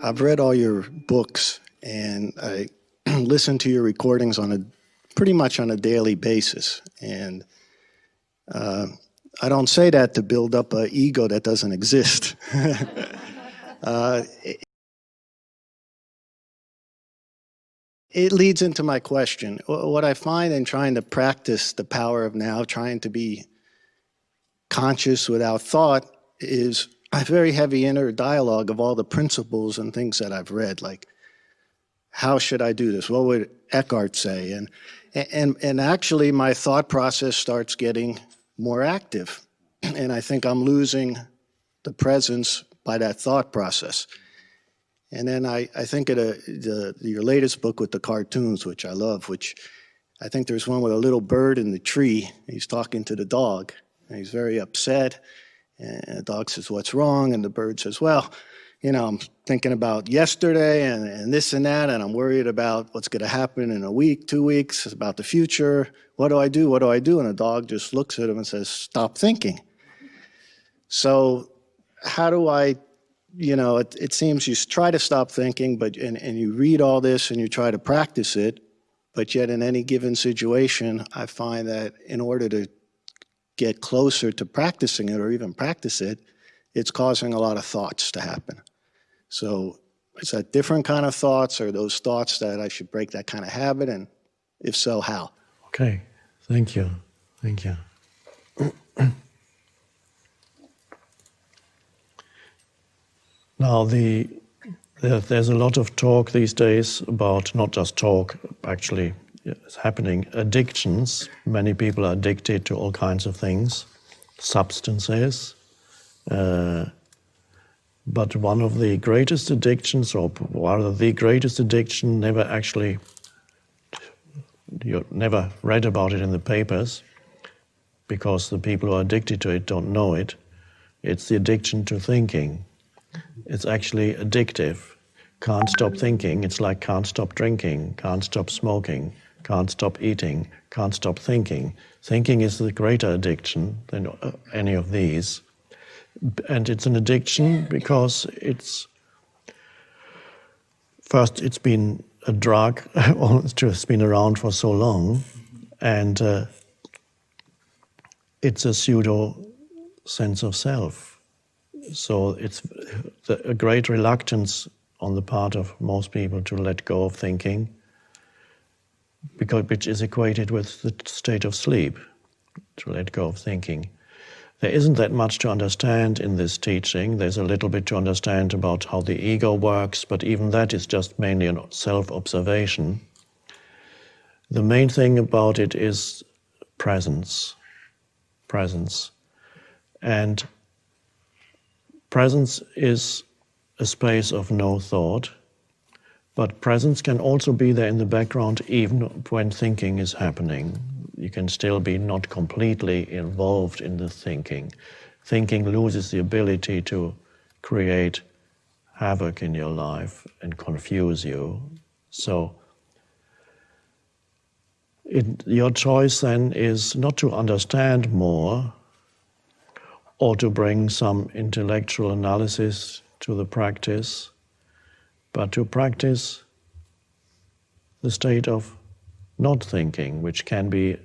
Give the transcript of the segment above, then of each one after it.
I've read all your books and I listen to your recordings pretty much on a daily basis. And I don't say that to build up an ego that doesn't exist. It leads into my question. What I find in trying to practice the power of now, trying to be conscious without thought, is a very heavy inner dialogue of all the principles and things that I've read, like, how should I do this? What would Eckhart say? And actually my thought process starts getting more active. And I think I'm losing the presence by that thought process. And then I think of your latest book with the cartoons, which I love, which I think there's one with a little bird in the tree. He's talking to the dog, and he's very upset. And the dog says, "What's wrong?" And the bird says, "Well, you know, I'm thinking about yesterday and this and that, and I'm worried about what's going to happen in a week, 2 weeks, about the future. What do I do? What do I do?" And the dog just looks at him and says, "Stop thinking." So how do I, it seems you try to stop thinking, and you read all this and you try to practice it, but yet in any given situation, I find that in order to get closer to practicing it or even practice it, it's causing a lot of thoughts to happen. So is that different kind of thoughts, or those thoughts that I should break that kind of habit? And if so, how? Okay, thank you. Thank you. Now, there's a lot of talk these days about, not just talk, actually it's happening, addictions. Many people are addicted to all kinds of things, substances. But one of the greatest addictions, or rather the greatest addiction, you never read about it in the papers, because the people who are addicted to it don't know it. It's the addiction to thinking. It's actually addictive. Can't stop thinking. It's like can't stop drinking, can't stop smoking, can't stop eating, can't stop thinking. Thinking is the greater addiction than any of these. And it's an addiction because it's been a drug, it's been around for so long, and it's a pseudo sense of self. So it's a great reluctance on the part of most people to let go of thinking, which is equated with the state of sleep, to let go of thinking. There isn't that much to understand in this teaching. There's a little bit to understand about how the ego works, but even that is just mainly a self-observation. The main thing about it is presence. Presence. And presence is a space of no thought, but presence can also be there in the background even when thinking is happening. You can still be not completely involved in the thinking. Thinking loses the ability to create havoc in your life and confuse you. So your choice then is not to understand more or to bring some intellectual analysis to the practice, but to practice the state of not thinking, which can be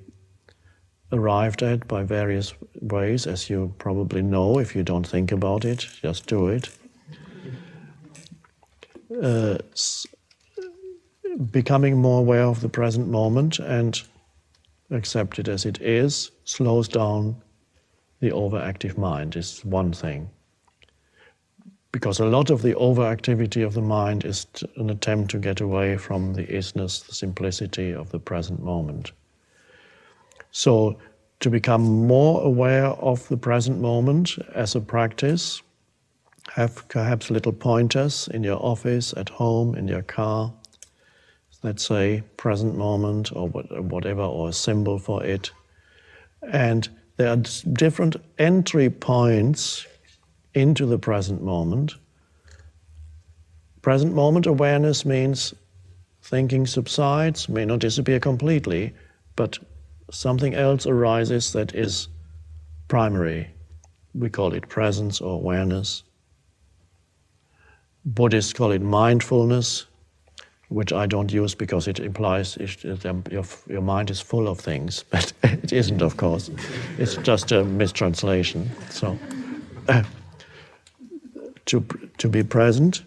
arrived at by various ways, as you probably know. If you don't think about it, just do it. Becoming more aware of the present moment and accept it as it is slows down the overactive mind, is one thing. Because a lot of the overactivity of the mind is an attempt to get away from the isness, the simplicity of the present moment. So to become more aware of the present moment as a practice, have perhaps little pointers in your office, at home, in your car. Let's say present moment or whatever, or a symbol for it. And there are different entry points into the present moment. Present moment awareness means thinking subsides, may not disappear completely, but something else arises that is primary. We call it presence or awareness. Buddhists call it mindfulness, which I don't use because it implies your mind is full of things, but it isn't, of course. It's just a mistranslation. So, to be present,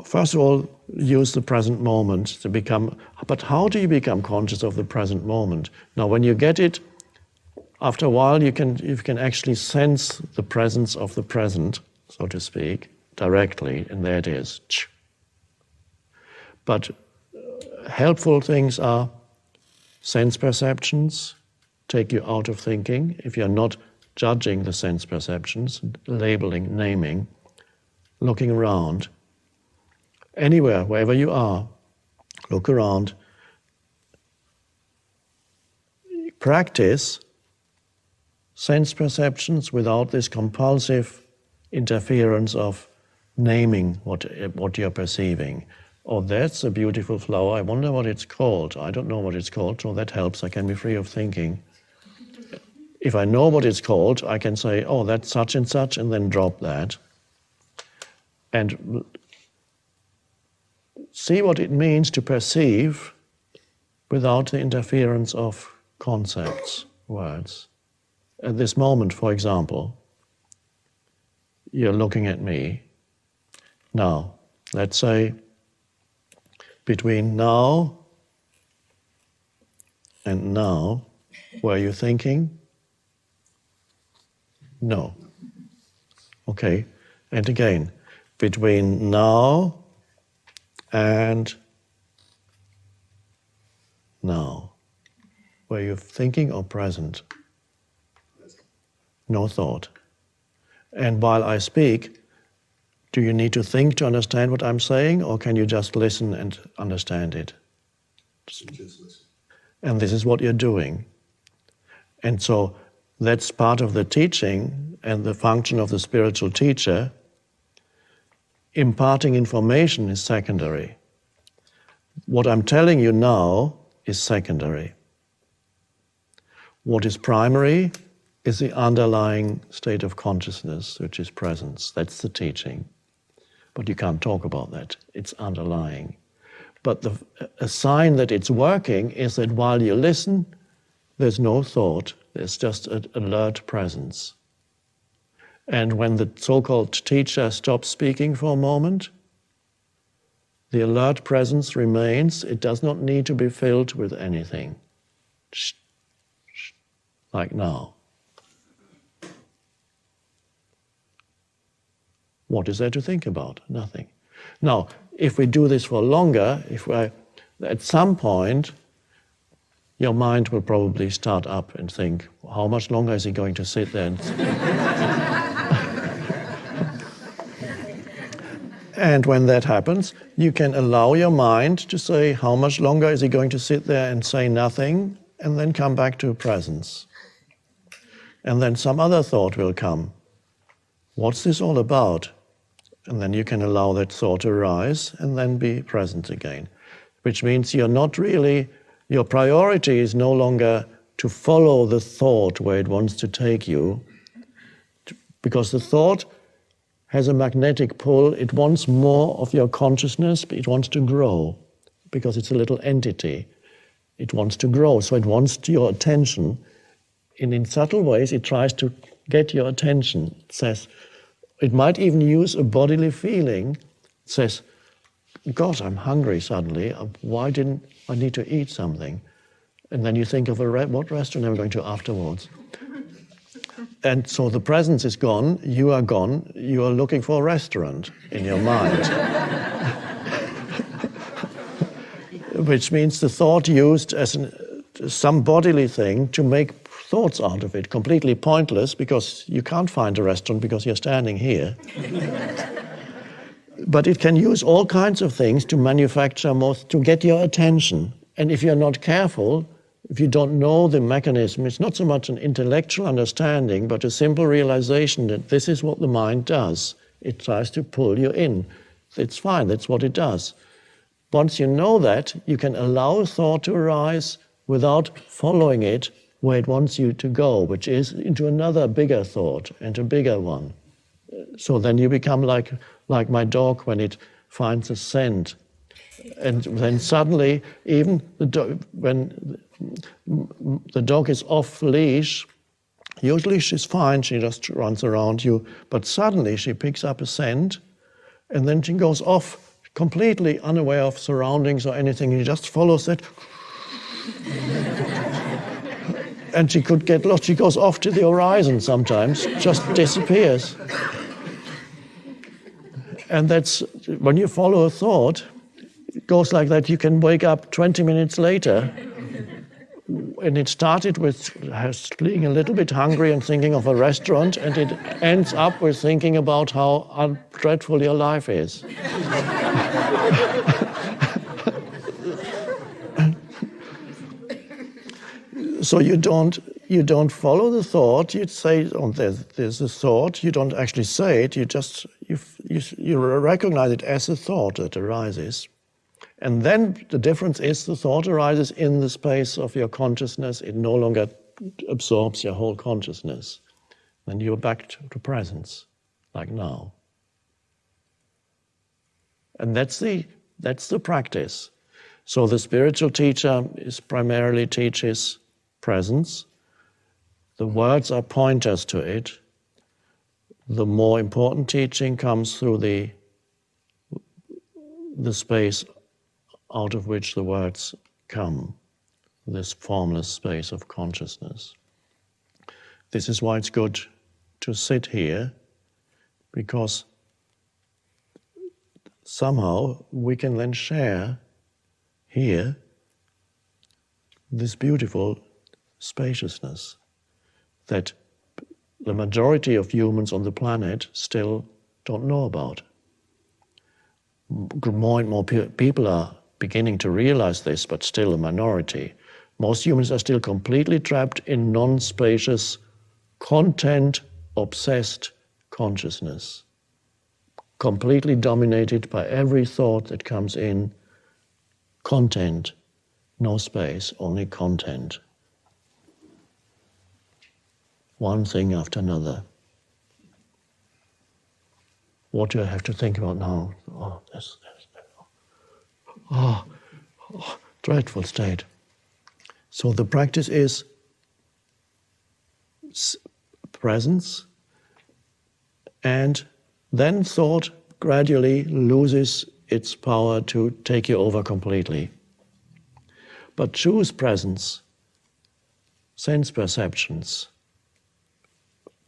first of all, use the present moment to become. But how do you become conscious of the present moment? Now, when you get it, after a while, you can actually sense the presence of the present, so to speak, directly, and there it is. But helpful things are sense perceptions, take you out of thinking. If you're not judging the sense perceptions, labeling, naming, looking around, anywhere, wherever you are, look around. Practice sense perceptions without this compulsive interference of naming what you're perceiving. Oh, that's a beautiful flower. I wonder what it's called. I don't know what it's called, so that helps. I can be free of thinking. If I know what it's called, I can say, oh, that's such, and then drop that. And see what it means to perceive without the interference of concepts, words. At this moment, for example, you're looking at me. Now, let's say, between now and now, were you thinking? No. Okay, and again, between now and now, were you thinking or present? No thought. And while I speak, do you need to think to understand what I'm saying, or can you just listen and understand it? Just listen. And this is what you're doing. And so that's part of the teaching and the function of the spiritual teacher. Imparting information is secondary. What I'm telling you now is secondary. What is primary is the underlying state of consciousness, which is presence. That's the teaching. But you can't talk about that. It's underlying. But a sign that it's working is that while you listen, there's no thought. There's just an alert presence. And when the so-called teacher stops speaking for a moment, the alert presence remains. It does not need to be filled with anything. Like now. What is there to think about? Nothing. Now, if we do this for longer, at some point, your mind will probably start up and think, how much longer is he going to sit there? And when that happens, you can allow your mind to say, how much longer is he going to sit there and say nothing, and then come back to presence. And then some other thought will come. What's this all about? And then you can allow that thought to arise and then be present again. Which means you're not really, your priority is no longer to follow the thought where it wants to take you, because the thought has a magnetic pull. It wants more of your consciousness, but it wants to grow, because it's a little entity. It wants to grow, so it wants your attention. And in subtle ways, it tries to get your attention. It says, it might even use a bodily feeling. It says, gosh, I'm hungry suddenly. Why didn't I need to eat something? And then you think of what restaurant am I going to afterwards? And so the presence is gone, you are gone, you are looking for a restaurant in your mind. Which means the thought used as some bodily thing to make thoughts out of it, completely pointless, because you can't find a restaurant because you're standing here. But it can use all kinds of things to manufacture to get your attention. And if you're not careful, if you don't know the mechanism, it's not so much an intellectual understanding, but a simple realization that this is what the mind does. It tries to pull you in. It's fine, that's what it does. Once you know that, you can allow thought to arise without following it where it wants you to go, which is into another bigger thought and a bigger one. So then you become like like my dog when it finds a scent. And then suddenly, even when the dog is off leash, usually she's fine, she just runs around you, but suddenly she picks up a scent, and then she goes off completely unaware of surroundings or anything, and she just follows it. And she could get lost. She goes off to the horizon sometimes, just disappears. And that's, when you follow a thought, it goes like that. You can wake up 20 minutes later, and it started with being a little bit hungry and thinking of a restaurant, and it ends up with thinking about how dreadful your life is. So you don't follow the thought. You say, "Oh, there's a thought." You don't actually say it. You recognize it as a thought that arises, and then the difference is the thought arises in the space of your consciousness. It no longer absorbs your whole consciousness. Then you're back to presence, like now. And that's the practice. So the spiritual teacher primarily teaches presence. The words are pointers to it. The more important teaching comes through the space out of which the words come, this formless space of consciousness. This is why it's good to sit here, because somehow we can then share here this beautiful spaciousness that the majority of humans on the planet still don't know about. More and more people are beginning to realize this, but still a minority. Most humans are still completely trapped in non-spacious, content-obsessed consciousness, completely dominated by every thought that comes in. Content, no space, only content. One thing after another. What do I have to think about now? Oh, this. Oh, dreadful state. So the practice is presence, and then thought gradually loses its power to take you over completely. But choose presence, sense perceptions.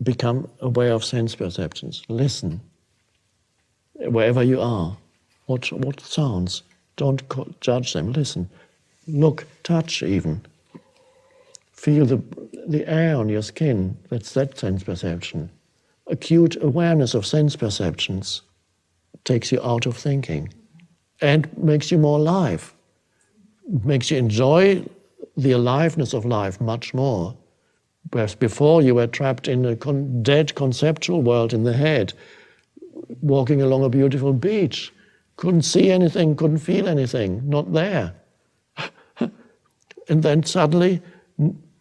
Become aware of sense perceptions. Listen, wherever you are. What sounds? Don't judge them. Listen. Look, touch even. Feel the air on your skin. That's that sense perception. Acute awareness of sense perceptions takes you out of thinking and makes you more alive. Makes you enjoy the aliveness of life much more. Whereas before you were trapped in a dead conceptual world in the head, walking along a beautiful beach, couldn't see anything, couldn't feel anything, not there. And then suddenly,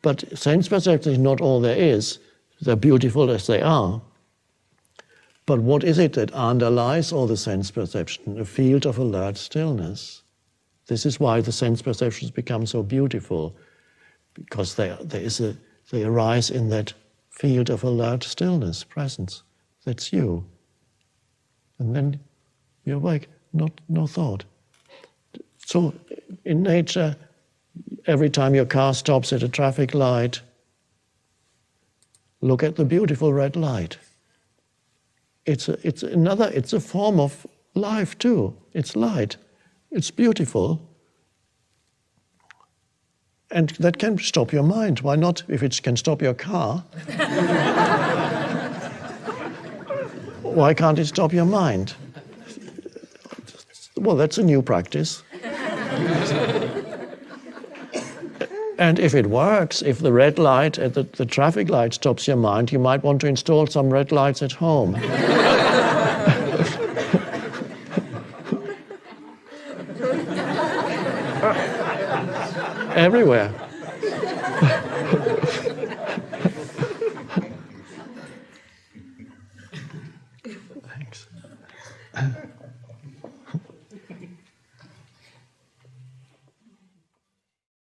but sense perception is not all there is. They're beautiful as they are. But what is it that underlies all the sense perception? A field of alert stillness. This is why the sense perceptions become so beautiful, because they arise in that field of alert stillness, presence. That's you. And then you're awake, no thought. So in nature, every time your car stops at a traffic light, look at the beautiful red light. It's a form of life too. It's light. It's beautiful. And that can stop your mind. Why not? If it can stop your car, why can't it stop your mind? Well, that's a new practice. And if it works, if the red light at the traffic light stops your mind, you might want to install some red lights at home. Everywhere. Thanks.